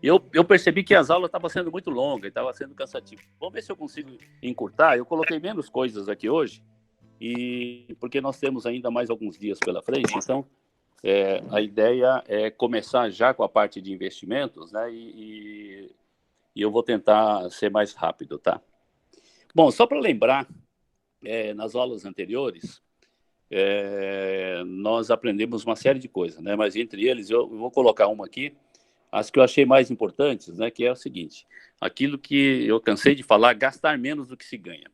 eu percebi que as aulas estavam sendo muito longas, estava sendo cansativo. Vamos ver se eu consigo encurtar. Eu coloquei menos coisas aqui hoje, e porque nós temos ainda mais alguns dias pela frente, então a ideia é começar já com a parte de investimentos, né? E eu vou tentar ser mais rápido, tá? Bom, só para lembrar, nas aulas anteriores, nós aprendemos uma série de coisas, né? Mas entre eles, eu vou colocar uma aqui, as que eu achei mais importantes, né? Que é o seguinte: aquilo que eu cansei de falar, gastar menos do que se ganha.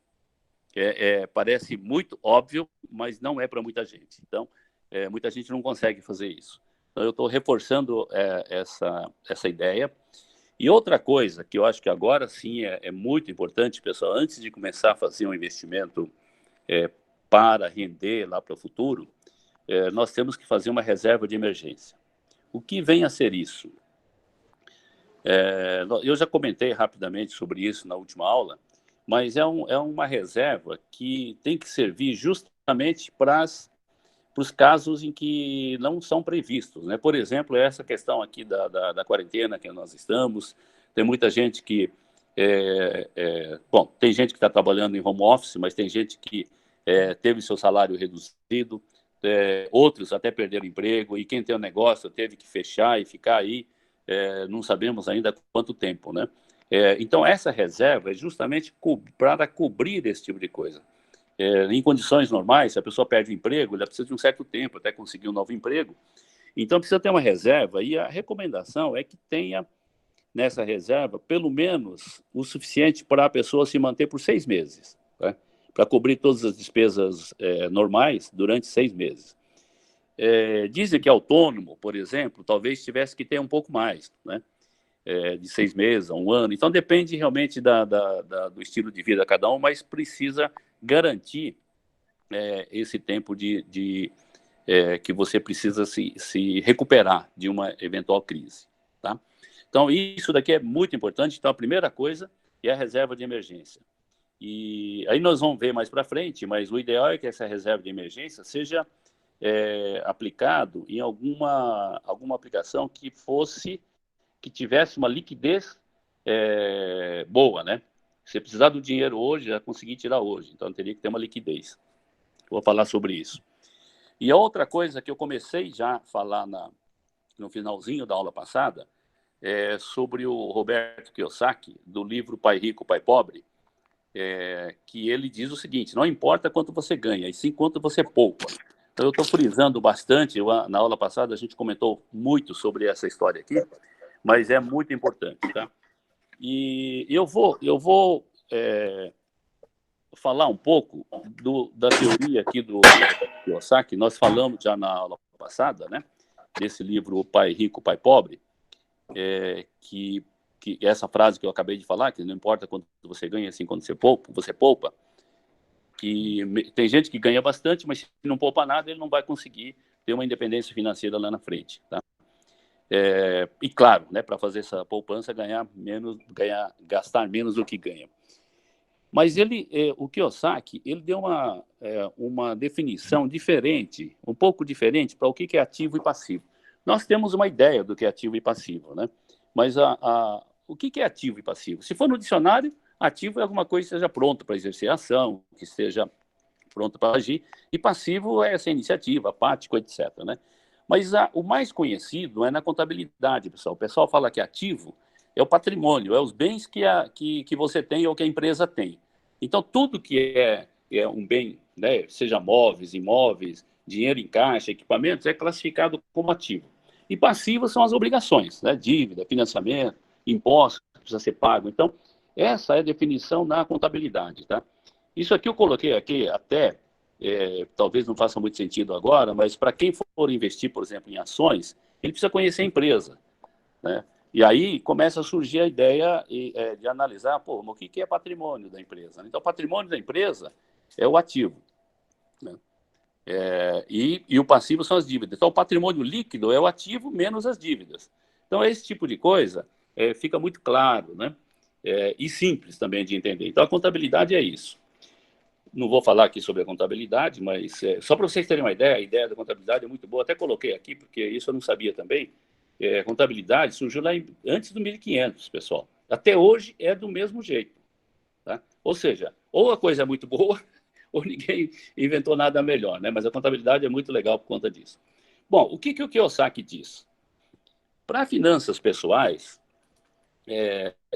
Parece muito óbvio, mas não é para muita gente. Então, muita gente não consegue fazer isso. Então, eu estou reforçando essa ideia. E outra coisa que eu acho que agora sim é muito importante, pessoal, antes de começar a fazer um investimento para render lá para o futuro, nós temos que fazer uma reserva de emergência. O que vem a ser isso? Eu já comentei rapidamente sobre isso na última aula, mas é uma reserva que tem que servir justamente para os casos em que não são previstos, né? Por exemplo, essa questão aqui da quarentena que nós estamos, tem muita gente que... bom, tem gente que está trabalhando em home office, mas tem gente que teve seu salário reduzido, outros até perderam emprego, e quem tem um negócio teve que fechar e ficar aí, não sabemos ainda quanto tempo, né? Então, essa reserva é justamente para cobrir esse tipo de coisa. Em condições normais, se a pessoa perde o emprego, ela precisa de um certo tempo até conseguir um novo emprego. Então, precisa ter uma reserva, e a recomendação é que tenha nessa reserva pelo menos o suficiente para a pessoa se manter por 6 meses, né? Para cobrir todas as despesas normais durante 6 meses. Dizem que autônomo, por exemplo, talvez tivesse que ter um pouco mais, né? De 6 meses a 1 ano. Então, depende realmente do estilo de vida de cada um, mas precisa garantir esse tempo que você precisa se recuperar de uma eventual crise, tá? Então, isso daqui é muito importante. Então, a primeira coisa é a reserva de emergência. E aí nós vamos ver mais para frente, mas o ideal é que essa reserva de emergência seja aplicado em alguma aplicação que tivesse uma liquidez boa, né? Se você precisar do dinheiro hoje, já conseguir tirar hoje. Então, teria que ter uma liquidez. Vou falar sobre isso. E a outra coisa que eu comecei já a falar no finalzinho da aula passada é sobre o Roberto Kiyosaki, do livro Pai Rico, Pai Pobre, que ele diz o seguinte: não importa quanto você ganha, e sim quanto você poupa. Então, eu estou frisando bastante. Na aula passada, a gente comentou muito sobre essa história aqui, mas é muito importante, tá? E eu vou falar um pouco da teoria aqui do Kiyosaki. Nós falamos já na aula passada, né? Desse livro O Pai Rico, Pai Pobre, que essa frase que eu acabei de falar, que não importa quanto você ganha, assim, quando você poupa, que tem gente que ganha bastante, mas se não poupa nada, ele não vai conseguir ter uma independência financeira lá na frente, tá? E claro, né, para fazer essa poupança, gastar menos do que ganha. Mas o Kiyosaki, ele deu uma definição diferente, um pouco diferente, para o que é ativo e passivo. Nós temos uma ideia do que é ativo e passivo, né? Mas o que é ativo e passivo? Se for no dicionário, ativo é alguma coisa que esteja pronto para exercer ação, que esteja pronto para agir, e passivo é essa iniciativa, apático, etc., né? Mas o mais conhecido é na contabilidade, pessoal. O pessoal fala que ativo é o patrimônio, é os bens que você tem ou que a empresa tem. Então, tudo que é um bem, né, seja móveis, imóveis, dinheiro em caixa, equipamentos, é classificado como ativo. E passivo são as obrigações, né, dívida, financiamento, impostos que precisa ser pago. Então, essa é a definição na contabilidade, tá? Isso aqui eu coloquei aqui até, talvez não faça muito sentido agora, mas para quem for investir, por exemplo, em ações, ele precisa conhecer a empresa, né? E aí começa a surgir a ideia de analisar, o que é patrimônio da empresa? Então, o patrimônio da empresa é o ativo, né? E o passivo são as dívidas. Então, o patrimônio líquido é o ativo menos as dívidas. Então, esse tipo de coisa fica muito claro, né? E simples também de entender. Então, a contabilidade é isso. Não vou falar aqui sobre a contabilidade, mas só para vocês terem uma ideia, a ideia da contabilidade é muito boa. Até coloquei aqui, porque isso eu não sabia também. contabilidade surgiu lá antes do 1500, pessoal. Até hoje é do mesmo jeito. Tá? Ou seja, ou a coisa é muito boa, ou ninguém inventou nada melhor, né? Mas a contabilidade é muito legal por conta disso. Bom, o que o Kiyosaki diz? Para finanças pessoais,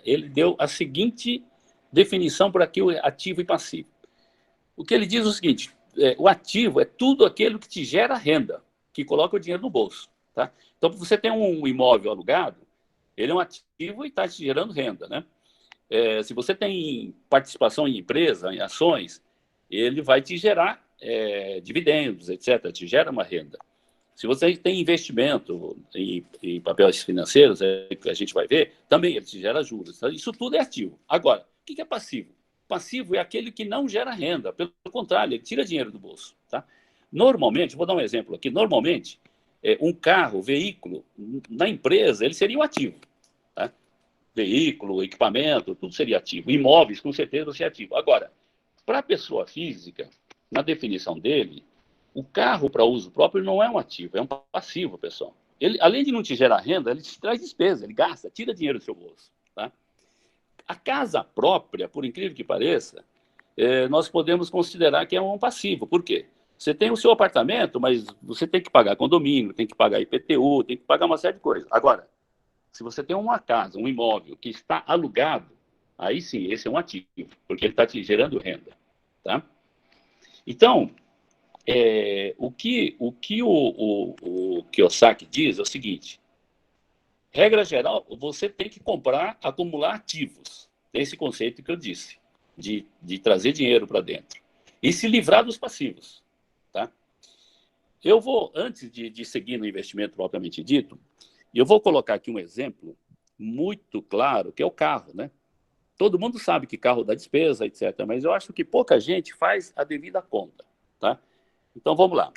ele deu a seguinte definição para aqui, o ativo e passivo. O que ele diz é o seguinte, o ativo é tudo aquilo que te gera renda, que coloca o dinheiro no bolso. Tá? Então, você tem um imóvel alugado, ele é um ativo e está te gerando renda. Né? Se você tem participação em empresa, em ações, ele vai te gerar dividendos, etc., te gera uma renda. Se você tem investimento em papéis financeiros, que a gente vai ver, também ele te gera juros. Isso tudo é ativo. Agora, o que é passivo? Passivo é aquele que não gera renda. Pelo contrário, ele tira dinheiro do bolso. Tá? Normalmente, vou dar um exemplo aqui, normalmente, um carro, veículo, na empresa, ele seria um ativo. Tá? Veículo, equipamento, tudo seria ativo. Imóveis, com certeza, seria ativo. Agora, para a pessoa física, na definição dele, o carro para uso próprio não é um ativo, é um passivo, pessoal. Ele, além de não te gerar renda, ele te traz despesa, ele gasta, tira dinheiro do seu bolso. Tá? A casa própria, por incrível que pareça, nós podemos considerar que é um passivo. Por quê? Você tem o seu apartamento, mas você tem que pagar condomínio, tem que pagar IPTU, tem que pagar uma série de coisas. Agora, se você tem uma casa, um imóvel que está alugado, aí sim, esse é um ativo, porque ele está te gerando renda. Tá? Então, o Kiyosaki diz é o seguinte, regra geral, você tem que acumular ativos. Tem esse conceito que eu disse, de trazer dinheiro para dentro. E se livrar dos passivos. Tá? Eu vou, antes de seguir no investimento propriamente dito, eu vou colocar aqui um exemplo muito claro, que é o carro. Né? Todo mundo sabe que carro dá despesa, etc. Mas eu acho que pouca gente faz a devida conta. Tá? Então, vamos lá.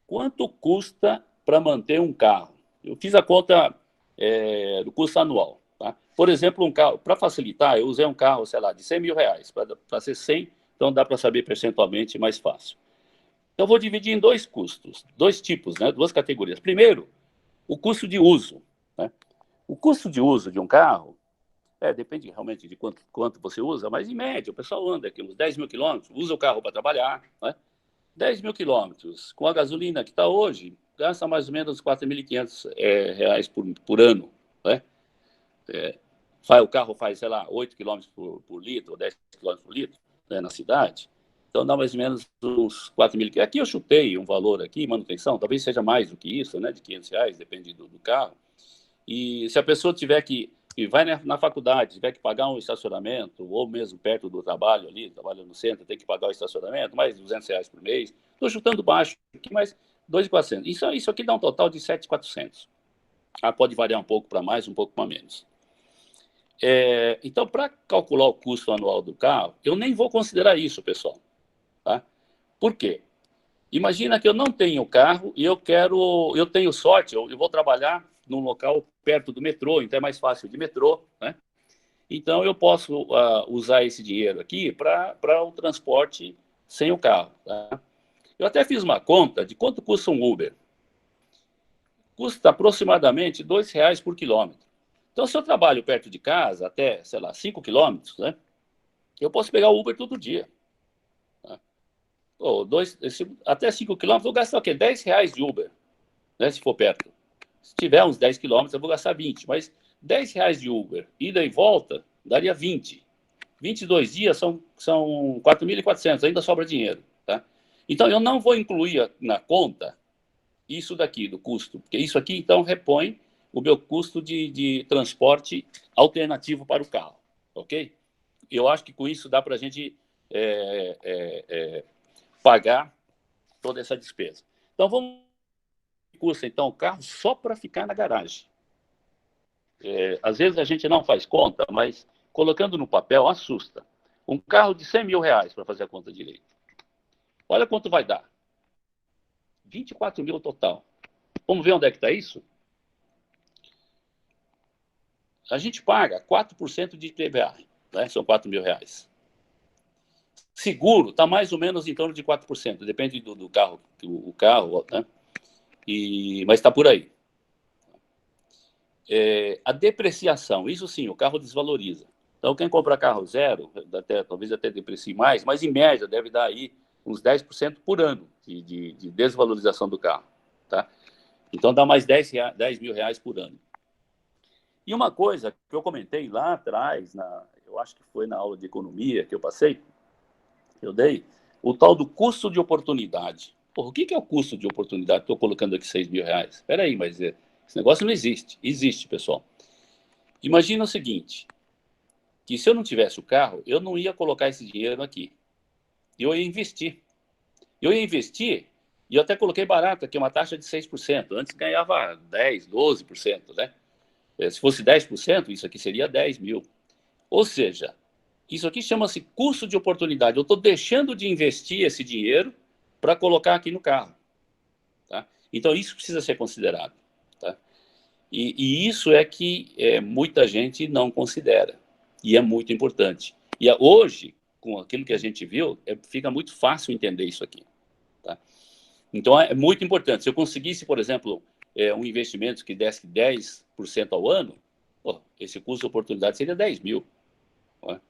Quanto custa para manter um carro? Eu fiz a conta do custo anual. Tá? Por exemplo, um carro, para facilitar, eu usei um carro, sei lá, de 100 mil reais, para ser 100, então dá para saber percentualmente mais fácil. Então, eu vou dividir em dois custos, dois tipos, né, duas categorias. Primeiro, o custo de uso. Né? O custo de uso de um carro, depende realmente de quanto você usa, mas em média, o pessoal anda aqui uns 10 mil quilômetros, usa o carro para trabalhar, né? 10 mil quilômetros, com a gasolina que está hoje, gasta mais ou menos R$ 4.500 por ano. Né? O carro faz, sei lá, 8 quilômetros por litro, ou 10 quilômetros por litro, né, na cidade. Então, dá mais ou menos uns 4 mil. Aqui eu chutei um valor aqui, manutenção, talvez seja mais do que isso, né, de R$ 500, depende do carro. E se a pessoa tiver que vai na faculdade, tiver que pagar um estacionamento, ou mesmo perto do trabalho ali, trabalha no centro, tem que pagar o estacionamento, mais R$ 200 por mês. Estou chutando baixo aqui, mas 2.400. Isso aqui dá um total de 7.400. Pode variar um pouco para mais, um pouco para menos. Então, para calcular o custo anual do carro, eu nem vou considerar isso, pessoal. Tá? Por quê? Imagina que eu não tenho carro e eu tenho sorte, eu vou trabalhar num local perto do metrô, então é mais fácil de metrô, né? Então eu posso usar esse dinheiro aqui para o transporte sem o carro. Tá? Eu até fiz uma conta de quanto custa um Uber. Custa aproximadamente R$ 2 por quilômetro. Então, se eu trabalho perto de casa, até, sei lá, 5 quilômetros, né? Eu posso pegar o Uber todo dia. Tá? Até 5 quilômetros, eu vou gastar o quê? R$ 10 de Uber, né, se for perto. Se tiver uns 10 quilômetros, eu vou gastar 20. Mas R$ 10 de Uber, ida e volta, daria 20. 22 dias são 4.400, ainda sobra dinheiro. Tá? Então, eu não vou incluir na conta isso daqui, do custo, porque isso aqui, então, repõe o meu custo de transporte alternativo para o carro. Ok? Eu acho que com isso dá para a gente pagar toda essa despesa. Então, vamos custa então o carro só para ficar na garagem. Às vezes a gente não faz conta, mas colocando no papel assusta. Um carro de 100 mil reais para fazer a conta direito. Olha quanto vai dar. 24 mil total. Vamos ver onde é que está isso? A gente paga 4% de IPVA, né? São 4 mil reais. Seguro está mais ou menos em torno de 4%, depende do carro, o carro, né? Mas está por aí. a depreciação, isso sim, o carro desvaloriza. Então, quem compra carro zero, talvez até deprecie mais, mas em média deve dar aí uns 10% por ano de desvalorização do carro. Tá? Então, dá mais 10 mil reais por ano. E uma coisa que eu comentei lá atrás, eu acho que foi na aula de economia que eu passei, eu dei, o tal do custo de oportunidade. Porra, o que é o custo de oportunidade? Estou colocando aqui 6 mil reais. Espera aí, mas esse negócio não existe. Existe, pessoal. Imagina o seguinte, que se eu não tivesse o carro, eu não ia colocar esse dinheiro aqui. Eu ia investir. Eu ia investir, e eu até coloquei barato aqui, uma taxa de 6%. Antes ganhava 10%, 12%, né? Se fosse 10%, isso aqui seria 10 mil. Ou seja, isso aqui chama-se custo de oportunidade. Eu estou deixando de investir esse dinheiro para colocar aqui no carro. Tá? Então, isso precisa ser considerado. Tá? E isso é que muita gente não considera. E é muito importante. E hoje, com aquilo que a gente viu, fica muito fácil entender isso aqui. Tá? Então, é muito importante. Se eu conseguisse, por exemplo, um investimento que desse 10% ao ano, esse custo de oportunidade seria 10 mil. Né?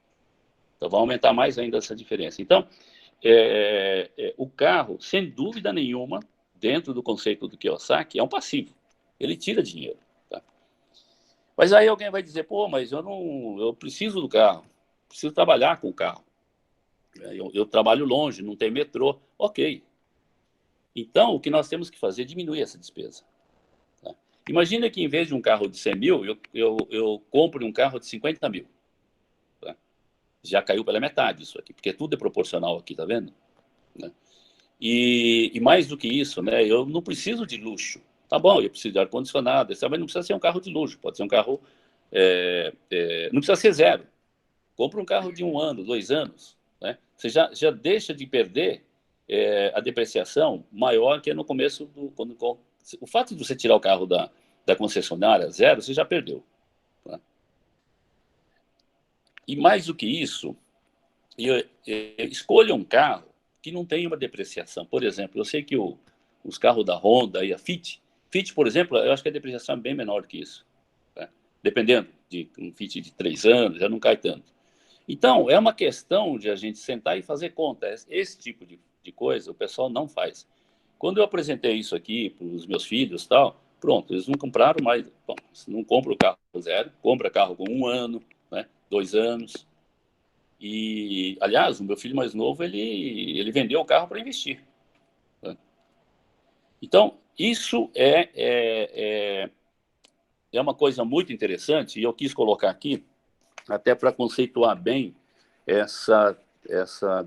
Então, vai aumentar mais ainda essa diferença. Então, o carro, sem dúvida nenhuma, dentro do conceito do Kiyosaki, é um passivo. Ele tira dinheiro. Tá? Mas aí alguém vai dizer, pô, mas eu preciso do carro, preciso trabalhar com o carro. Eu trabalho longe, não tem metrô. Ok. Então, o que nós temos que fazer é diminuir essa despesa. Tá? Imagina que em vez de um carro de 100 mil, eu compro um carro de 50 mil. Tá? Já caiu pela metade isso aqui, porque tudo é proporcional aqui, tá vendo? Né? E mais do que isso, né, eu não preciso de luxo. Tá bom, eu preciso de ar-condicionado, mas não precisa ser um carro de luxo, pode ser um carro... não precisa ser zero. Compra um carro de 1 ano, 2 anos. Né? Você já deixa de perder a depreciação maior que é no começo o fato de você tirar o carro da concessionária zero, você já perdeu. Tá? E mais do que isso, escolha um carro que não tenha uma depreciação. Por exemplo, eu sei que os carros da Honda e a Fit, por exemplo, eu acho que a depreciação é bem menor do que isso. Tá? Dependendo de um Fit de 3 anos, já não cai tanto. Então, é uma questão de a gente sentar e fazer conta. Esse tipo de coisa o pessoal não faz. Quando eu apresentei isso aqui para os meus filhos, tal, pronto, eles não compraram mais. Bom, não compra o carro zero, compra carro com 1 ano, né, 2 anos. E, aliás, o meu filho mais novo, ele vendeu o carro para investir. Né? Então, isso é uma coisa muito interessante, e eu quis colocar aqui, até para conceituar bem essa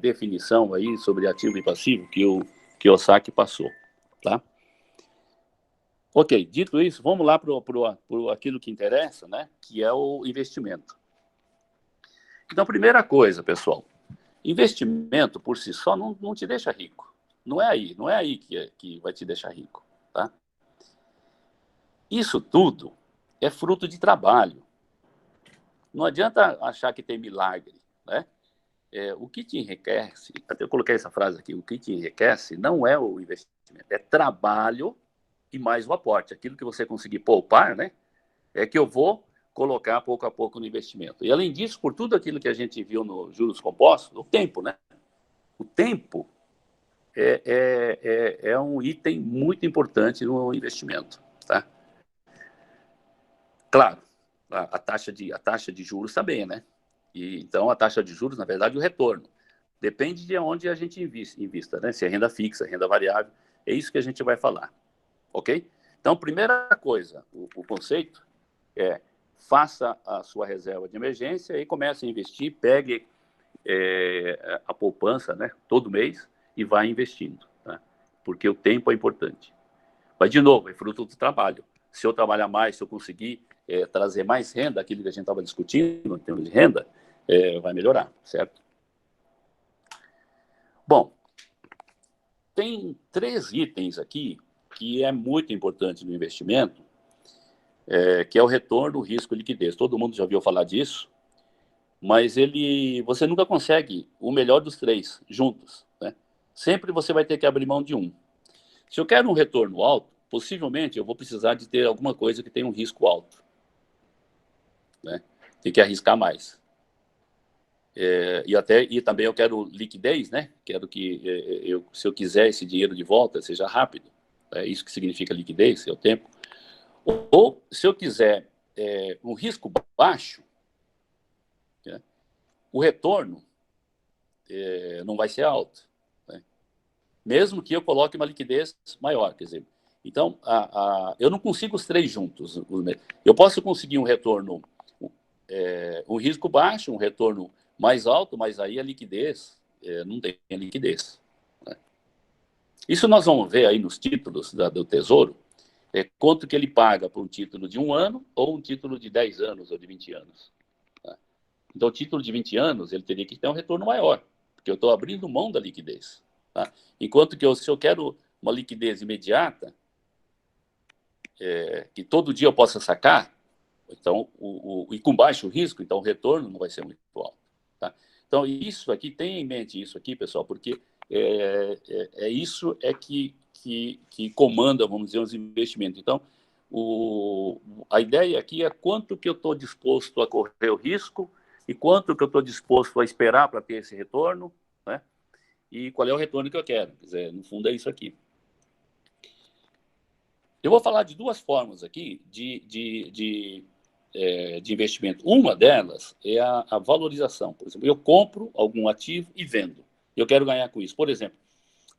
definição aí sobre ativo e passivo que o Kiyosaki passou. Tá? Ok, dito isso, vamos lá para aquilo que interessa, né, que é o investimento. Então, primeira coisa, pessoal, investimento por si só não te deixa rico. Não é aí que vai te deixar rico. Tá? Isso tudo é fruto de trabalho. Não adianta achar que tem milagre. Né? O que te enriquece, até eu coloquei essa frase aqui, o que te enriquece não é o investimento, é trabalho e mais o aporte. Aquilo que você conseguir poupar, né, é que eu vou colocar pouco a pouco no investimento. E além disso, por tudo aquilo que a gente viu no juros compostos, o tempo, né? O tempo é um item muito importante no investimento. Tá? Claro, a taxa de juros também, né? Então, a taxa de juros, na verdade, o retorno. Depende de onde a gente invista, né? Se é renda fixa, renda variável, é isso que a gente vai falar. Ok? Então, primeira coisa, o conceito é faça a sua reserva de emergência e comece a investir, pegue a poupança, né, todo mês e vá investindo, tá? Porque o tempo é importante. Mas, de novo, é fruto do trabalho. Se eu trabalhar mais, se eu conseguir trazer mais renda, aquilo que a gente estava discutindo em termos de renda, vai melhorar, certo? Bom, tem 3 itens aqui que é muito importante no investimento, que é o retorno, risco e liquidez. Todo mundo já ouviu falar disso, mas você nunca consegue o melhor dos 3 juntos. Né? Sempre você vai ter que abrir mão de um. Se eu quero um retorno alto, possivelmente eu vou precisar de ter alguma coisa que tenha um risco alto. né? Tem que arriscar mais. E também eu quero liquidez, né? Quero que, se eu quiser esse dinheiro de volta, seja rápido. É isso que significa liquidez, é o tempo. Ou, se eu quiser um risco baixo, né? O retorno não vai ser alto, né? Mesmo que eu coloque uma liquidez maior. Quer dizer, então, eu não consigo os três juntos. Eu posso conseguir um retorno, um risco baixo, um retorno mais alto, mas aí a liquidez não tem liquidez, né? Isso nós vamos ver aí nos títulos do Tesouro, quanto que ele paga por um título de 1 ano ou um título de 10 anos ou de 20 anos. Tá? Então, o título de 20 anos, ele teria que ter um retorno maior, porque eu estou abrindo mão da liquidez. Tá? Enquanto que se eu quero uma liquidez imediata, que todo dia eu possa sacar, então, e com baixo risco, então o retorno não vai ser muito alto. Tá? Então, isso aqui, tenha em mente isso aqui, pessoal, porque isso que comanda, vamos dizer, os investimentos. Então, a ideia aqui é quanto que eu estou disposto a correr o risco e quanto que eu estou disposto a esperar para ter esse retorno, né? E qual é o retorno que eu quero. Quer dizer, no fundo, é isso aqui. Eu vou falar de duas formas aqui de investimento. Uma delas é a valorização. Por exemplo, eu compro algum ativo e vendo. Eu quero ganhar com isso. Por exemplo,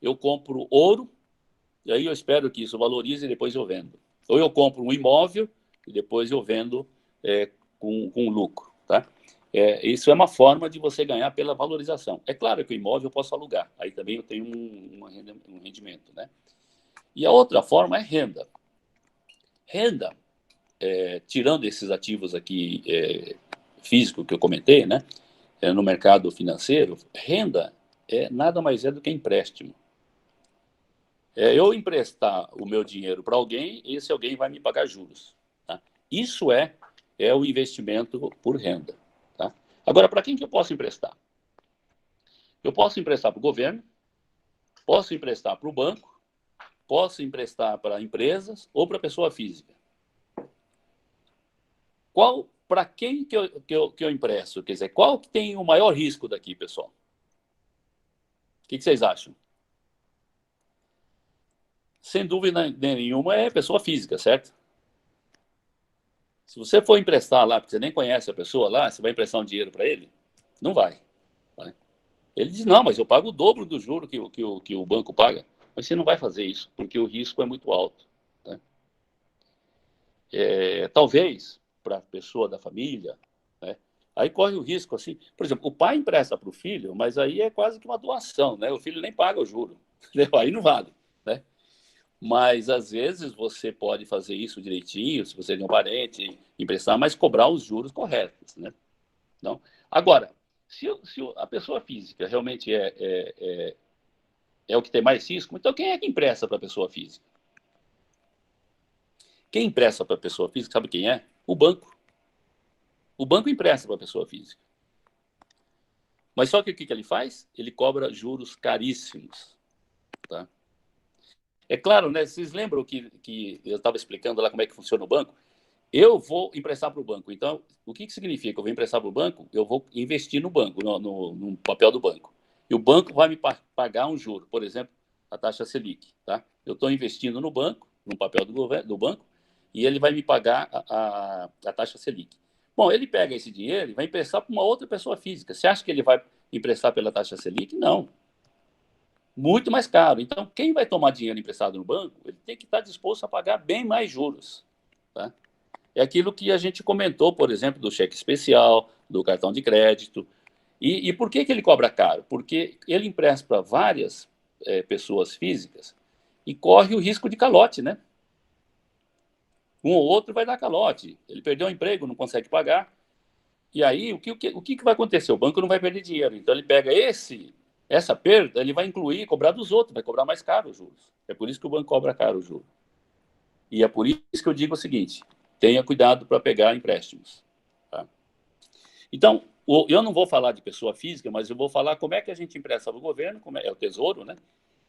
eu compro ouro, e aí eu espero que isso valorize e depois eu vendo. Ou eu compro um imóvel e depois eu vendo com lucro. Tá? Isso é uma forma de você ganhar pela valorização. É claro que o imóvel eu posso alugar, aí também eu tenho um rendimento. Né? E a outra forma é renda. Renda, tirando esses ativos aqui físicos que eu comentei, né? No mercado financeiro, renda nada mais é do que empréstimo. Eu emprestar o meu dinheiro para alguém, esse alguém vai me pagar juros. Tá? Isso é o investimento por renda. Tá? Agora, para quem que eu posso emprestar? Eu posso emprestar para o governo, posso emprestar para o banco, posso emprestar para empresas ou para pessoa física. Para quem que eu empresto? Quer dizer, qual que tem o maior risco daqui, pessoal? O que vocês acham? Sem dúvida nenhuma é pessoa física, certo? Se você for emprestar lá, porque você nem conhece a pessoa lá, você vai emprestar um dinheiro para ele? Não vai. Vai. Ele diz, não, mas eu pago o dobro do juro que o banco paga. Mas você não vai fazer isso, porque o risco é muito alto. Tá? Talvez, para a pessoa da família, né, aí corre o risco, assim, por exemplo, o pai empresta para o filho, mas aí é quase que uma doação, né? O filho nem paga o juro. Aí não vale, né? Mas, às vezes, você pode fazer isso direitinho, se você tem um parente, emprestar, mas cobrar os juros corretos, né? Não. Agora, se a pessoa física realmente é o que tem mais risco, então quem é que empresta para a pessoa física? Quem empresta para a pessoa física, sabe quem é? O banco. O banco empresta para a pessoa física. Mas só que o que ele faz? Ele cobra juros caríssimos. Tá? É claro, né? Vocês lembram que eu estava explicando lá como é que funciona o banco? Eu vou emprestar para o banco. Então, o que significa? Eu vou emprestar para o banco, eu vou investir no banco, no papel do banco. E o banco vai me pagar um juro, por exemplo, a taxa Selic. Tá? Eu estou investindo no banco, no papel do banco, e ele vai me pagar a taxa Selic. Bom, ele pega esse dinheiro e vai emprestar para uma outra pessoa física. Você acha que ele vai emprestar pela taxa Selic? Não. Muito mais caro. Então, quem vai tomar dinheiro emprestado no banco, ele tem que estar disposto a pagar bem mais juros. Tá? É aquilo que a gente comentou, por exemplo, do cheque especial, do cartão de crédito. E por que ele cobra caro? Porque ele empresta para várias pessoas físicas e corre o risco de calote, né? Um ou outro vai dar calote. Ele perdeu o emprego, não consegue pagar. E aí, o que vai acontecer? O banco não vai perder dinheiro. Então, ele pega essa perda, ele vai incluir, cobrar dos outros, vai cobrar mais caro os juros. É por isso que o banco cobra caro os juros. E é por isso que eu digo o seguinte: tenha cuidado para pegar empréstimos. Tá? Então, eu não vou falar de pessoa física, mas eu vou falar como é que a gente empresta para o governo, como é o tesouro, né?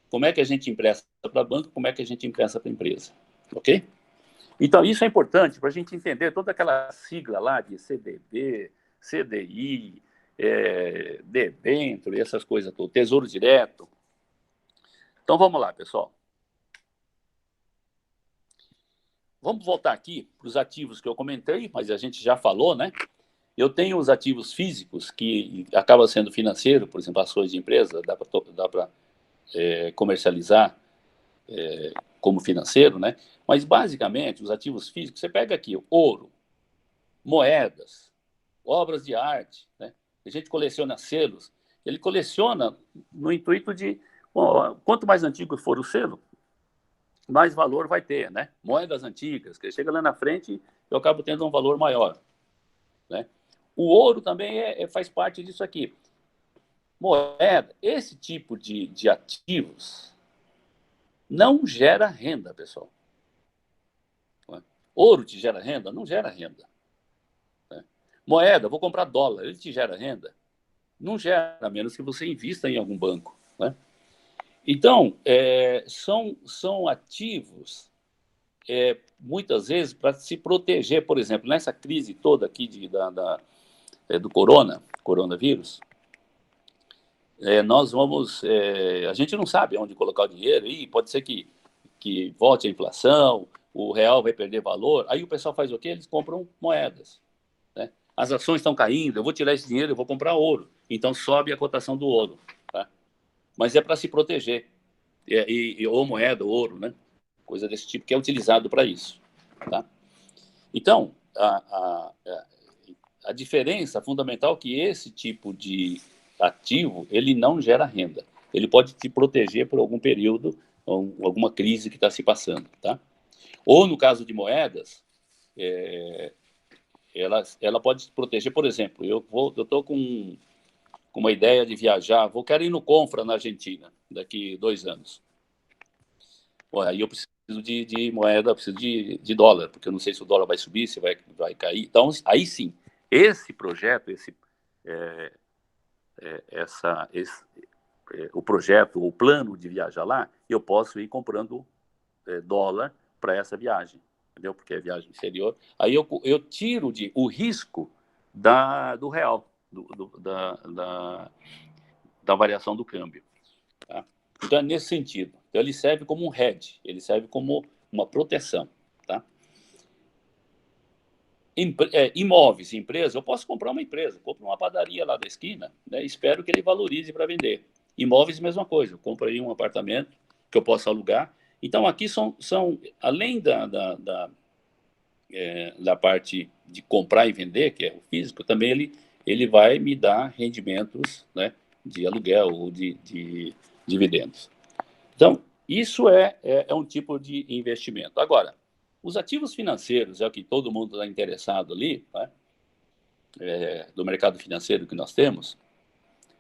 Como é que a gente empresta para banco, como é que a gente empresta para empresa. Ok? Então, isso é importante para a gente entender toda aquela sigla lá de CDB, CDI, debênture, essas coisas todas, Tesouro Direto. Então, vamos lá, pessoal. Vamos voltar aqui para os ativos que eu comentei, mas a gente já falou, né? Eu tenho os ativos físicos, que acaba sendo financeiro, por exemplo, ações de empresa, dá para comercializar como financeiro, né? Mas, basicamente, os ativos físicos, você pega aqui ouro, moedas, obras de arte, né? A gente coleciona selos, ele coleciona no intuito de, bom, quanto mais antigo for o selo, mais valor vai ter, né? Moedas antigas, que chega lá na frente, eu acabo tendo um valor maior, né? O ouro também faz parte disso aqui. Moeda, esse tipo de ativos não gera renda, pessoal. Ouro te gera renda? Não gera renda. Né? Moeda, vou comprar dólar, ele te gera renda? Não gera, a menos que você invista em algum banco. Né? Então, são ativos, muitas vezes, para se proteger, por exemplo, nessa crise toda aqui do coronavírus, nós vamos. A gente não sabe onde colocar o dinheiro, e pode ser que volte a inflação, o real vai perder valor. Aí o pessoal faz o quê? Eles compram moedas. Né? As ações estão caindo, eu vou tirar esse dinheiro, eu vou comprar ouro. Então sobe a cotação do ouro. Tá? Mas é para se proteger. Ou moeda, ou ouro, né? Coisa desse tipo, que é utilizado para isso. Tá? Então, a diferença fundamental é que esse tipo de ativo, ele não gera renda. Ele pode te proteger por algum período, alguma crise que está se passando. Tá? Ou, no caso de moedas, ela pode te proteger, por exemplo, eu estou com uma ideia de viajar, quero ir no Confra, na Argentina, daqui 2 anos. Bom, aí eu preciso de moeda, preciso de dólar, porque eu não sei se o dólar vai subir, se vai cair. Então, aí sim, esse projeto, o projeto, o plano de viajar lá, eu posso ir comprando dólar para essa viagem, entendeu? Porque é viagem exterior. Aí eu tiro o risco do real, da variação do câmbio. Tá? Então, é nesse sentido. Então, ele serve como um hedge, ele serve como uma proteção. Tá? Imóveis, empresa, eu posso comprar uma empresa, compro uma padaria lá da esquina, né, espero que ele valorize para vender. Imóveis, mesma coisa, eu compro aí um apartamento que eu posso alugar. Então, aqui são além da parte de comprar e vender, que é o físico, também ele vai me dar rendimentos, né, de aluguel ou de dividendos. Então, isso é um tipo de investimento. Agora, os ativos financeiros, é o que todo mundo está interessado ali, né, do mercado financeiro que nós temos.